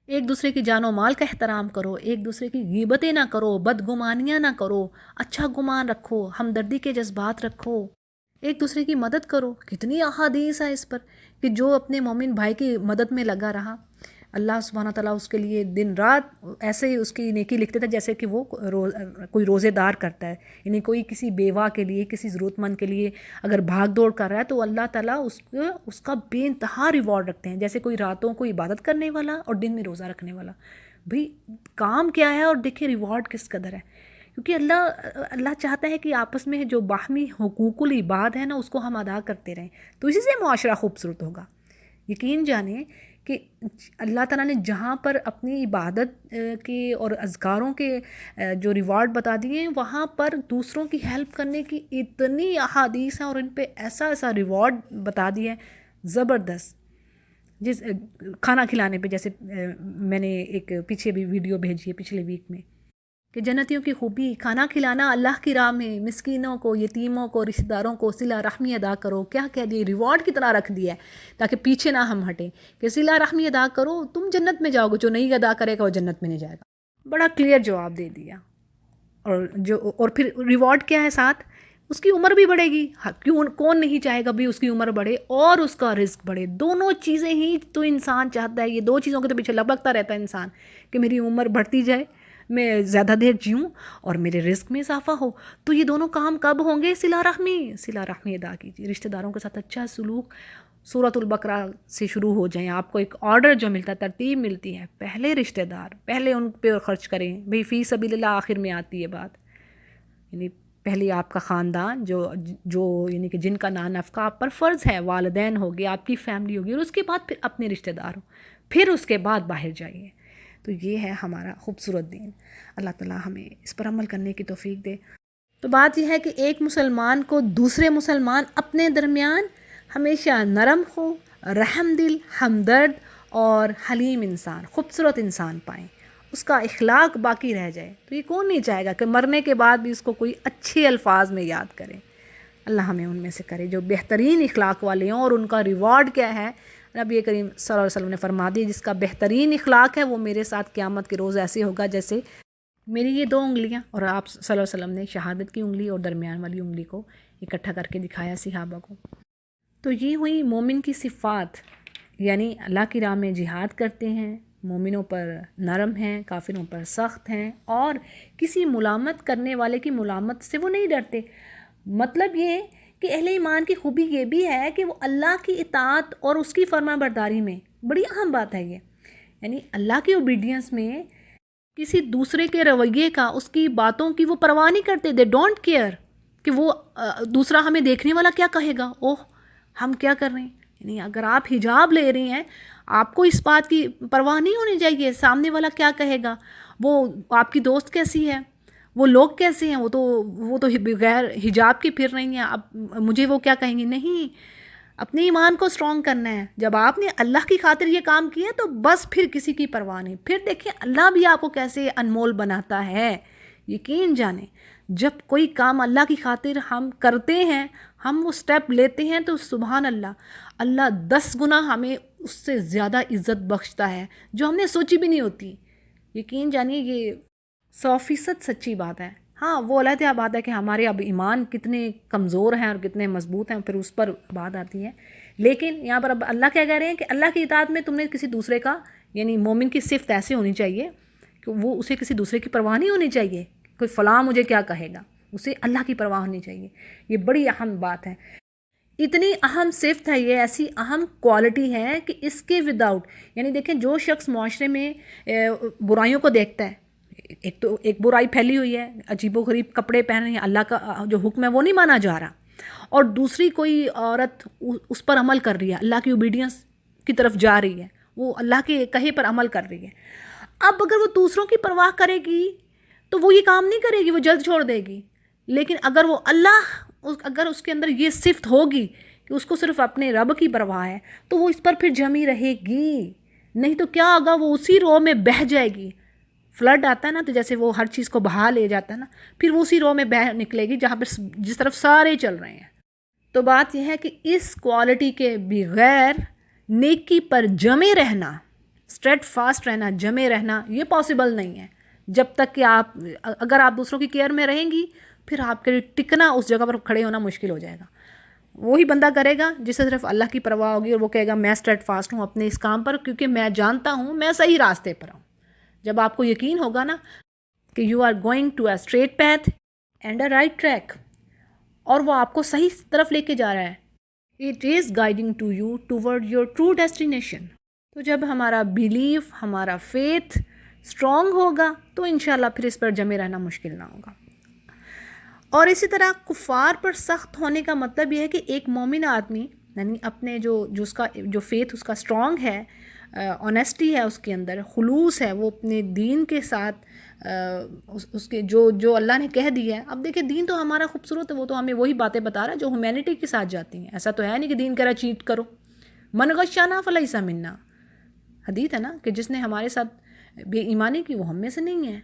[SPEAKER 1] ایک دوسرے کی جان و مال کا احترام کرو، ایک دوسرے کی غیبتیں نہ کرو، بدگمانیاں نہ کرو، اچھا گمان رکھو، ہمدردی کے جذبات رکھو، ایک دوسرے کی مدد کرو۔ کتنی احادیث ہے اس پر کہ جو اپنے مومن بھائی کی مدد میں لگا رہا، اللہ سبحانہ تعالیٰ اس کے لیے دن رات ایسے ہی اس کی نیکی لکھتے تھے جیسے کہ وہ کوئی روزے دار کرتا ہے۔ یعنی کوئی کسی بیوہ کے لیے، کسی ضرورت مند کے لیے اگر بھاگ دوڑ کر رہا ہے تو اللہ تعالیٰ اس کا بے انتہا ریوارڈ رکھتے ہیں، جیسے کوئی راتوں کو عبادت کرنے والا اور دن میں روزہ رکھنے والا۔ بھئی کام کیا ہے اور دیکھیں ریوارڈ کس قدر ہے، کیونکہ اللہ چاہتا ہے کہ آپس میں جو باہمی حقوق العباد ہے نا اس کو ہم ادا کرتے رہیں، تو اسی سے معاشرہ خوبصورت ہوگا۔ یقین جانیں کہ اللہ تعالیٰ نے جہاں پر اپنی عبادت کے اور اذکاروں کے جو ریوارڈ بتا دیے ہیں، وہاں پر دوسروں کی ہیلپ کرنے کی اتنی احادیث ہیں اور ان پہ ایسا ریوارڈ بتا دیا ہے زبردست۔ کھانا کھلانے پہ، جیسے میں نے ایک پیچھے بھی ویڈیو بھیجی ہے پچھلے ویک میں، کہ جنتیوں کی خوبی کھانا کھلانا اللہ کی راہ میں، مسکینوں کو، یتیموں کو، رشتہ داروں کو صلہ رحمی ادا کرو۔ کیا کہہ دیے، ریوارڈ کی طرح رکھ دیا ہے تاکہ پیچھے نہ ہم ہٹیں کہ صلہ رحمی ادا کرو، تم جنت میں جاؤ گے، جو نہیں ادا کرے گا وہ جنت میں نہیں جائے گا۔ بڑا کلیئر جواب دے دیا۔ اور پھر ریوارڈ کیا ہے ساتھ، اس کی عمر بھی بڑھے گی۔ کون نہیں چاہے گا بھی اس کی عمر بڑھے اور اس کا رزق بڑھے؟ دونوں چیزیں ہی تو انسان چاہتا ہے، یہ دو چیزوں کے تو پیچھے لپکتا رہتا ہے انسان، کہ میری عمر بڑھتی جائے، میں زیادہ دیر جیوں اور میرے رزق میں اضافہ ہو۔ تو یہ دونوں کام کب ہوں گے؟ صلہ رحمی ادا کیجیے، رشتہ داروں کے ساتھ اچھا سلوک۔ سورۃ البقرہ سے شروع ہو جائیں، آپ کو ایک آرڈر جو ملتا ہے، ترتیب ملتی ہے، پہلے رشتہ دار، پہلے ان پہ خرچ کریں۔ بھئی فی سبیل اللہ آخر میں آتی ہے بات، یعنی پہلے آپ کا خاندان جو یعنی کہ جن کا نفقہ آپ پر فرض ہے، والدین ہوگی، آپ کی فیملی ہوگی، اور اس کے بعد پھر اپنے رشتہ دار ہوں، پھر اس کے بعد باہر جائیے۔ تو یہ ہے ہمارا خوبصورت دین۔ اللہ تعالیٰ ہمیں اس پر عمل کرنے کی توفیق دے۔ تو بات یہ ہے کہ ایک مسلمان کو دوسرے مسلمان اپنے درمیان ہمیشہ نرم ہو، رحم دل، ہمدرد اور حلیم انسان، خوبصورت انسان پائیں، اس کا اخلاق باقی رہ جائے۔ تو یہ کون نہیں چاہے گا کہ مرنے کے بعد بھی اس کو کوئی اچھے الفاظ میں یاد کرے؟ اللہ ہمیں ان میں سے کرے جو بہترین اخلاق والے ہوں، اور ان کا ریوارڈ کیا ہے؟ نبی کریم صلی اللہ علیہ وسلم نے فرما دیا، جس کا بہترین اخلاق ہے وہ میرے ساتھ قیامت کے روز ایسے ہوگا جیسے میری یہ دو انگلیاں، اور آپ صلی اللہ علیہ وسلم نے شہادت کی انگلی اور درمیان والی انگلی کو اکٹھا کر کے دکھایا صحابہ کو۔ تو یہ ہوئی مومن کی صفات، یعنی اللہ کی راہ میں جہاد کرتے ہیں، مومنوں پر نرم ہیں، کافروں پر سخت ہیں، اور کسی ملامت کرنے والے کی ملامت سے وہ نہیں ڈرتے۔ مطلب یہ کہ اہل ایمان کی خوبی یہ بھی ہے کہ وہ اللہ کی اطاعت اور اس کی فرما برداری میں، بڑی اہم بات ہے یہ، یعنی اللہ کی اوبیڈینس میں کسی دوسرے کے رویے کا، اس کی باتوں کی وہ پرواہ نہیں کرتے۔ دے ڈونٹ کیئر کہ وہ دوسرا ہمیں دیکھنے والا کیا کہے گا، اوہ ہم کیا کر رہے ہیں۔ یعنی اگر آپ حجاب لے رہی ہیں، آپ کو اس بات کی پرواہ نہیں ہونی چاہیے سامنے والا کیا کہے گا، وہ آپ کی دوست کیسی ہے، وہ لوگ کیسے ہیں، وہ تو بغیر حجاب کے پھر رہی ہیں، اب مجھے وہ کیا کہیں گے۔ نہیں، اپنے ایمان کو سٹرونگ کرنا ہے۔ جب آپ نے اللہ کی خاطر یہ کام کیا تو بس پھر کسی کی پرواہ نہیں۔ پھر دیکھیں اللہ بھی آپ کو کیسے انمول بناتا ہے۔ یقین جانیں جب کوئی کام اللہ کی خاطر ہم کرتے ہیں، ہم وہ سٹیپ لیتے ہیں، تو سبحان اللہ 10 گنا ہمیں اس سے زیادہ عزت بخشتا ہے جو ہم نے سوچی بھی نہیں ہوتی۔ یقین جانیے یہ 100% سچی بات ہے۔ ہاں وہ علیحدہ بات ہے کہ ہمارے اب ایمان کتنے کمزور ہیں اور کتنے مضبوط ہیں، پھر اس پر بات آتی ہے۔ لیکن یہاں پر اب اللہ کیا کہہ رہے ہیں کہ اللہ کی اطاعت میں تم نے کسی دوسرے کا، یعنی مومن کی صفت ایسے ہونی چاہیے کہ وہ اسے کسی دوسرے کی پرواہ نہیں ہونی چاہیے، کوئی فلاں مجھے کیا کہے گا، اسے اللہ کی پرواہ ہونی چاہیے۔ یہ بڑی اہم بات ہے، اتنی اہم صفت ہے، یہ ایسی اہم کوالٹی ہے کہ اس کے وداؤٹ، یعنی دیکھیں جو شخص معاشرے میں برائیوں کو دیکھتا ہے، ایک برائی پھیلی ہوئی ہے، عجیب و غریب کپڑے پہن رہے ہیں، اللہ کا جو حکم ہے وہ نہیں مانا جا رہا، اور دوسری کوئی عورت اس پر عمل کر رہی ہے، اللہ کی اوبیڈینس کی طرف جا رہی ہے، وہ اللہ کے کہے پر عمل کر رہی ہے۔ اب اگر وہ دوسروں کی پرواہ کرے گی تو وہ یہ کام نہیں کرے گی، وہ جلد چھوڑ دے گی۔ لیکن اگر اس کے اندر یہ صفت ہوگی کہ اس کو صرف اپنے رب کی پرواہ ہے، تو وہ اس پر پھر جمی رہے گی، نہیں تو کیا ہوگا، وہ اسی رو میں بہہ جائے گی۔ فلڈ آتا ہے نا، تو جیسے وہ ہر چیز کو بہا لے جاتا ہے نا، پھر وہ اسی رو میں بہہ نکلے گی جہاں پہ جس طرف سارے چل رہے ہیں۔ تو بات یہ ہے کہ اس کوالٹی کے بغیر نیکی پر جمے رہنا، اسٹریٹ فاسٹ رہنا، جمے رہنا، یہ پاسبل نہیں ہے جب تک کہ اگر آپ دوسروں کی کیئر میں رہیں گی، پھر آپ کے لیے ٹکنا، اس جگہ پر کھڑے ہونا مشکل ہو جائے گا۔ وہی بندہ کرے گا جسے صرف اللہ کی پرواہ ہوگی، اور وہ کہے گا میں اسٹریٹ فاسٹ ہوں اپنے اس کام پر، کیونکہ میں جانتا ہوں میں صحیح راستے پر ہوں۔ جب آپ کو یقین ہوگا نا کہ you are going to a straight path and a right track, اور وہ آپ کو صحیح طرف لے کے جا رہا ہے، it is guiding to you toward your true destination. تو جب ہمارا بیلیف، ہمارا فیتھ اسٹرانگ ہوگا تو انشاءاللہ پھر اس پر جمے رہنا مشکل نہ ہوگا۔ اور اسی طرح کفار پر سخت ہونے کا مطلب یہ ہے کہ ایک مومن آدمی، یعنی اپنے جو فیتھ اس کا اسٹرانگ ہے، آنیسٹی ہے اس کے اندر، خلوص ہے، وہ اپنے دین کے ساتھ اس کے جو اللہ نے کہہ دیا ہے۔ اب دیکھیں دین تو ہمارا خوبصورت ہے، وہ تو ہمیں وہی باتیں بتا رہا ہے جو ہیومینٹی کے ساتھ جاتی ہیں۔ ایسا تو ہے نہیں کہ دین کہہ رہا چیٹ کرو، من غشنا فلیس منا، حدیث ہے نا کہ جس نے ہمارے ساتھ بے ایمانی کی وہ ہم میں سے نہیں ہے۔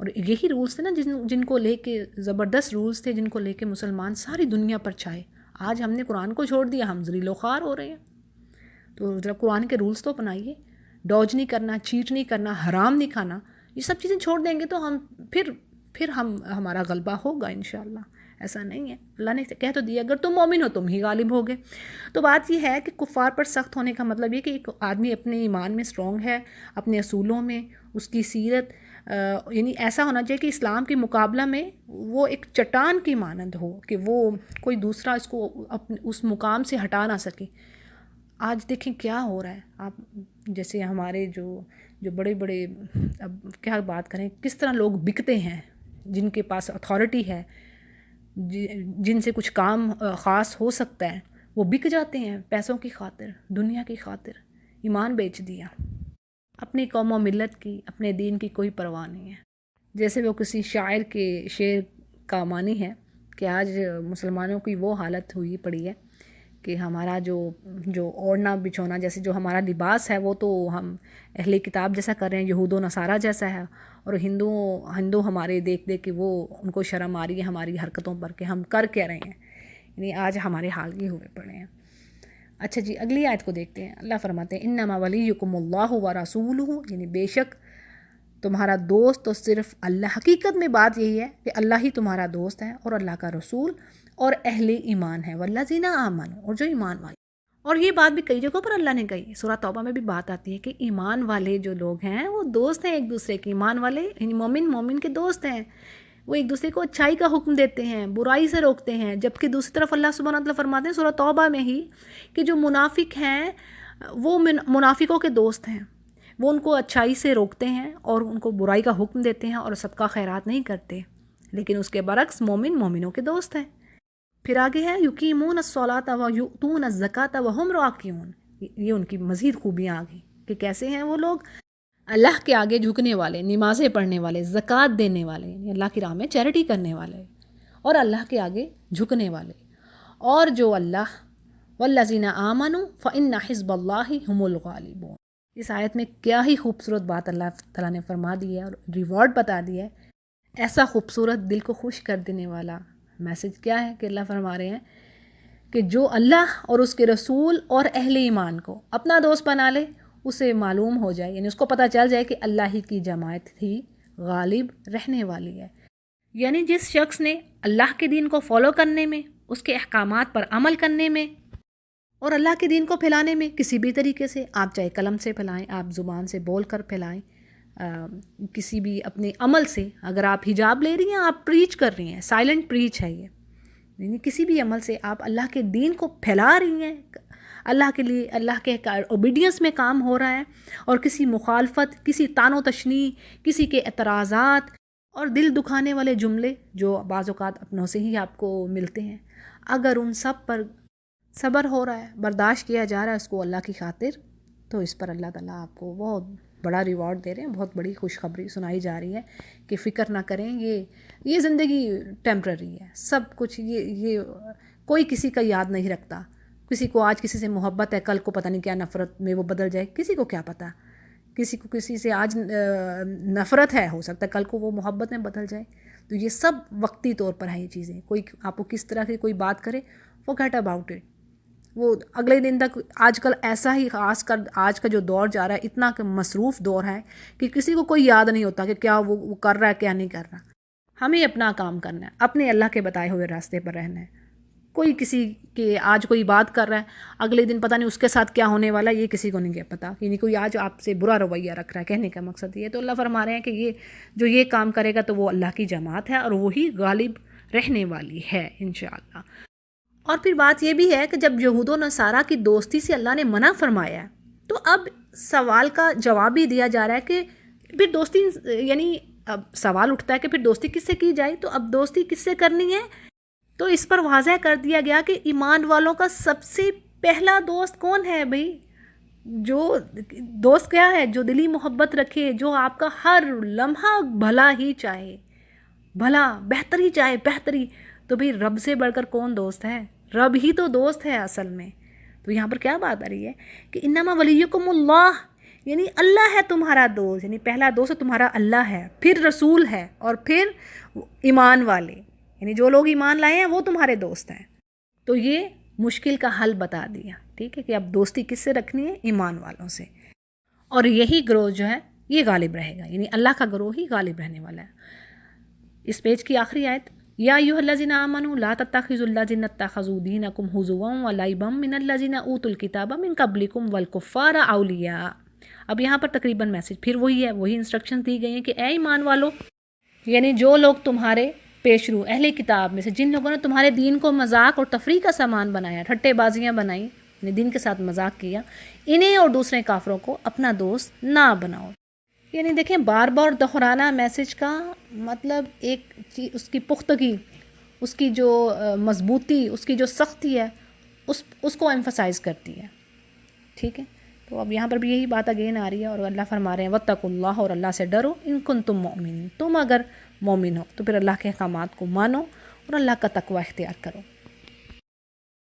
[SPEAKER 1] اور یہی رولز تھے نا جن کو لے کے، زبردست رولز تھے جن کو لے کے مسلمان ساری دنیا پر چھائے۔ آج ہم نے قرآن کو چھوڑ دیا، ہم ذلیل و خوار ہو رہے ہیں۔ تو ذرا قرآن کے رولز تو اپنائیے، ڈوج نہیں کرنا، چیٹ نہیں کرنا، حرام نہیں کھانا، یہ سب چیزیں چھوڑ دیں گے تو ہم پھر ہمارا غلبہ ہوگا انشاءاللہ۔ ایسا نہیں ہے، اللہ نے کہہ تو دیا اگر تم مومن ہو تم ہی غالب ہوگے۔ تو بات یہ ہے کہ کفار پر سخت ہونے کا مطلب یہ کہ ایک آدمی اپنے ایمان میں اسٹرانگ ہے، اپنے اصولوں میں، اس کی سیرت، یعنی ایسا ہونا چاہیے کہ اسلام کے مقابلہ میں وہ ایک چٹان کی مانند ہو کہ وہ کوئی دوسرا اس کو اس مقام سے ہٹا نہ سکے۔ آج دیکھیں کیا ہو رہا ہے، آپ جیسے ہمارے جو بڑے بڑے، اب کیا بات کریں، کس طرح لوگ بکتے ہیں، جن کے پاس اتھارٹی ہے، جن سے کچھ کام خاص ہو سکتا ہے، وہ بک جاتے ہیں پیسوں کی خاطر، دنیا کی خاطر، ایمان بیچ دیا، اپنی قوم و ملت کی، اپنے دین کی کوئی پرواہ نہیں ہے۔ جیسے وہ کسی شاعر کے شعر کا معنی ہے کہ آج مسلمانوں کی وہ حالت ہوئی پڑی ہے کہ ہمارا جو اوڑھنا بچھونا، جیسے جو ہمارا لباس ہے، وہ تو ہم اہل کتاب جیسا کر رہے ہیں، یہود و نصارہ جیسا ہے، اور ہندو ہمارے دیکھ کے وہ ان کو شرم آ رہی ہے ہماری حرکتوں پر کہ ہم کر کیا رہے ہیں، یعنی آج ہمارے حال یہ ہوئے پڑے ہیں۔ اچھا جی، اگلی آیت کو دیکھتے ہیں۔ اللہ فرماتے ہیں انما ولیکم اللہ ورسولہ، یعنی بے شک تمہارا دوست تو صرف اللہ۔ حقیقت میں بات یہی ہے کہ اللہ ہی تمہارا دوست ہے، اور اللہ کا رسول، اور اہل ایمان ہے، والذین آمنوا، اور جو ایمان والے۔ اور یہ بات بھی کئی جگہوں پر اللہ نے کہی، سورہ توبہ میں بھی بات آتی ہے کہ ایمان والے جو لوگ ہیں وہ دوست ہیں ایک دوسرے کے۔ ایمان والے یعنی مومن کے دوست ہیں، وہ ایک دوسرے کو اچھائی کا حکم دیتے ہیں، برائی سے روکتے ہیں۔ جبکہ دوسری طرف اللہ سبحانہ وتعالیٰ فرماتے ہیں سورہ توبہ میں ہی کہ جو منافق ہیں وہ منافقوں کے دوست ہیں، وہ ان کو اچھائی سے روکتے ہیں اور ان کو برائی کا حکم دیتے ہیں اور صدقہ خیرات نہیں کرتے، لیکن اس کے برعکس مومنوں کے دوست ہیں۔ پھر آگے ہے یقیمون الصلاۃ ویؤتون الزکاۃ وہم راکعون، یہ ان کی مزید خوبیاں آ گئی کہ کیسے ہیں وہ لوگ اللہ کے آگے جھکنے والے، نمازیں پڑھنے والے، زکوٰۃ دینے والے، یعنی اللہ کی راہ میں چیریٹی کرنے والے، اور اللہ کے آگے جھکنے والے۔ اور جو اللہ والذین آمنوا فإن حزب اللہ هم الغالبون، اس آیت میں کیا ہی خوبصورت بات اللہ تعالیٰ نے فرما دی ہے اور ریوارڈ بتا دیا ہے۔ ایسا خوبصورت دل کو خوش کر دینے والا میسج کیا ہے کہ اللہ فرما رہے ہیں کہ جو اللہ اور اس کے رسول اور اہل ایمان کو اپنا دوست بنا لے، اسے معلوم ہو جائے، یعنی اس کو پتہ چل جائے کہ اللہ ہی کی جماعت ہی غالب رہنے والی ہے۔ یعنی جس شخص نے اللہ کے دین کو فالو کرنے میں، اس کے احکامات پر عمل کرنے میں، اور اللہ کے دین کو پھیلانے میں کسی بھی طریقے سے، آپ چاہے قلم سے پھیلائیں، آپ زبان سے بول کر پھیلائیں، کسی بھی اپنے عمل سے، اگر آپ حجاب لے رہی ہیں، آپ پریچ کر رہی ہیں، سائلنٹ پریچ ہے یہ، یعنی کسی بھی عمل سے آپ اللہ کے دین کو پھیلا رہی ہیں، اللہ کے لیے، اللہ کے اوبیڈینس میں کام ہو رہا ہے، اور کسی مخالفت، کسی طعن و تشنیع، کسی کے اعتراضات اور دل دکھانے والے جملے جو بعض اوقات اپنوں سے ہی آپ کو ملتے ہیں، اگر ان سب پر صبر ہو رہا ہے، برداشت کیا جا رہا ہے اس کو اللہ کی خاطر، تو اس پر اللہ تعالیٰ آپ کو بہت بڑا ریوارڈ دے رہے ہیں، بہت بڑی خوشخبری سنائی جا رہی ہے کہ فکر نہ کریں، یہ زندگی ٹیمپرری ہے، سب کچھ یہ کوئی کسی کا یاد نہیں رکھتا۔ کسی کو آج کسی سے محبت ہے، کل کو پتہ نہیں کیا نفرت میں وہ بدل جائے، کسی کو کیا پتہ، کسی کو کسی سے آج نفرت ہے، ہو سکتا ہے کل کو وہ محبت میں بدل جائے۔ تو یہ سب وقتی طور پر ہے، یہ چیزیں، کوئی آپ کو کس طرح کی کوئی بات کرے، forget about it. وہ اگلے دن تک آج کل ایسا ہی، خاص کر آج کا جو دور جا رہا ہے اتنا کہ مصروف دور ہے کہ کسی کو کوئی یاد نہیں ہوتا کہ کیا وہ کر رہا ہے کیا نہیں کر رہا. ہمیں اپنا کام کرنا ہے، اپنے اللہ کے بتائے ہوئے راستے پر رہنا ہے. کوئی کسی کے آج کوئی بات کر رہا ہے، اگلے دن پتہ نہیں اس کے ساتھ کیا ہونے والا ہے، یہ کسی کو نہیں پتہ. یعنی کوئی آج آپ سے برا رویہ رکھ رہا ہے، کہنے کا مقصد یہ. تو اللہ فرما رہے ہیں کہ یہ جو یہ کام کرے گا تو وہ اللہ کی جماعت ہے اور وہی غالب رہنے والی ہے انشاءاللہ. اور پھر بات یہ بھی ہے کہ جب یہود و نصارہ کی دوستی سے اللہ نے منع فرمایا ہے تو اب سوال کا جواب بھی دیا جا رہا ہے کہ پھر دوستی، یعنی اب سوال اٹھتا ہے کہ پھر دوستی کس سے کی جائے. تو اب دوستی کس سے کرنی ہے؟ تو اس پر واضح کر دیا گیا کہ ایمان والوں کا سب سے پہلا دوست کون ہے بھائی؟ جو دوست کیا ہے؟ جو دلی محبت رکھے، جو آپ کا ہر لمحہ بھلا ہی چاہے، بھلا بہتر ہی چاہے، بہتری. تو بھائی رب سے بڑھ کر کون دوست ہے؟ رب ہی تو دوست ہے اصل میں. تو یہاں پر کیا بات آ رہی ہے کہ انما ولیکم اللہ، یعنی اللہ ہے تمہارا دوست. یعنی پہلا دوست تمہارا اللہ ہے، پھر رسول ہے، اور پھر ایمان والے، یعنی جو لوگ ایمان لائے ہیں وہ تمہارے دوست ہیں. تو یہ مشکل کا حل بتا دیا، ٹھیک ہے، کہ اب دوستی کس سے رکھنی ہے؟ ایمان والوں سے. اور یہی گروہ جو ہے یہ غالب رہے گا، یعنی اللہ کا گروہ ہی غالب رہنے والا ہے. اس پیج کی آخری آیت، یا ایھا الذین آمنوا لا تتخذوا الذین اتخذوا دینکم ہزوا ولعبا من الذین اوتوا الکتاب من قبلکم والکفار اولیاء. اب یہاں پر تقریباً میسج پھر وہی ہے، وہی انسٹرکشن دی گئی ہیں کہ اے ایمان والو، یعنی جو لوگ تمہارے پیشرو اہل کتاب میں سے، جن لوگوں نے تمہارے دین کو مذاق اور تفریح کا سامان بنایا، ٹھٹے بازیاں بنائیں، یعنی دین کے ساتھ مذاق کیا، انہیں اور دوسرے کافروں کو اپنا دوست نہ بناؤ. یعنی دیکھیں بار بار دہرانا میسج کا مطلب ایک چیز، اس کی پختگی، اس کی جو مضبوطی، اس کی جو سختی ہے، اس کو ایمفسائز کرتی ہے. ٹھیک ہے، تو اب یہاں پر بھی یہی بات اگین آ رہی ہے، اور اللہ فرما رہے ہیں واتقوا اللہ، اور اللہ سے ڈرو، ان کنتم مؤمنین، تم اگر مومن ہو تو پھر اللہ کے احکامات کو مانو اور اللہ کا تقوی اختیار کرو.